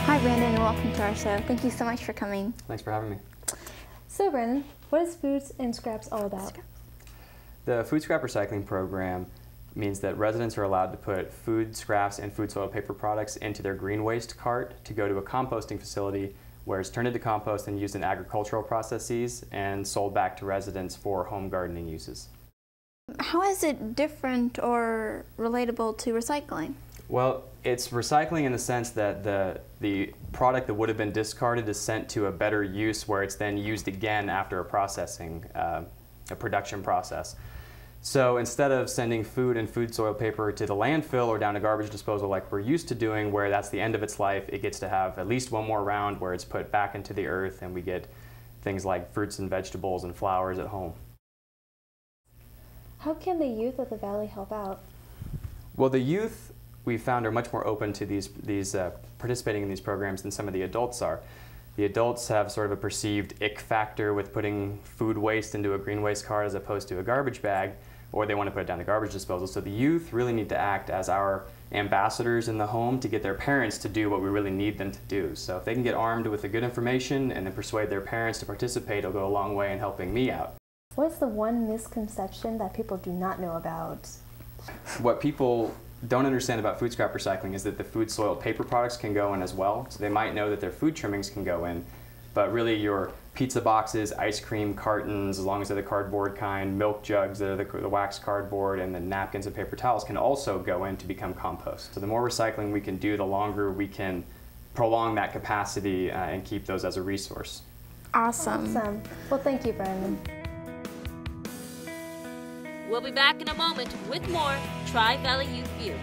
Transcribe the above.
Hi Brandon, and welcome to our show. Thank you so much for coming. Thanks for having me. So Brandon, what is Foods and Scraps all about? The food scrap recycling program means that residents are allowed to put food scraps and food soil paper products into their green waste cart to go to a composting facility where it's turned into compost and used in agricultural processes and sold back to residents for home gardening uses. How is it different or relatable to recycling? Well, it's recycling in the sense that the product that would have been discarded is sent to a better use where it's then used again after a processing, a production process. So instead of sending food and food soil paper to the landfill or down to garbage disposal like we're used to doing, where that's the end of its life, it gets to have at least one more round where it's put back into the earth and we get things like fruits and vegetables and flowers at home. How can the youth of the Valley help out? Well, the youth we found are much more open to these participating in these programs than some of the adults are. The adults have sort of a perceived ick factor with putting food waste into a green waste cart as opposed to a garbage bag, or they want to put it down to garbage disposal. So the youth really need to act as our ambassadors in the home to get their parents to do what we really need them to do. So if they can get armed with the good information and then persuade their parents to participate, it'll go a long way in helping me out. What's the one misconception that people do not know about? What people don't understand about food scrap recycling is that the food soil paper products can go in as well. So they might know that their food trimmings can go in, but really your pizza boxes, ice cream cartons, as long as they're the cardboard kind, milk jugs that are the wax cardboard, and the napkins and paper towels can also go in to become compost. So the more recycling we can do, the longer we can prolong that capacity and keep those as a resource. Awesome. Well, thank you, Brandon. We'll be back in a moment with more Tri-Valley Youth View.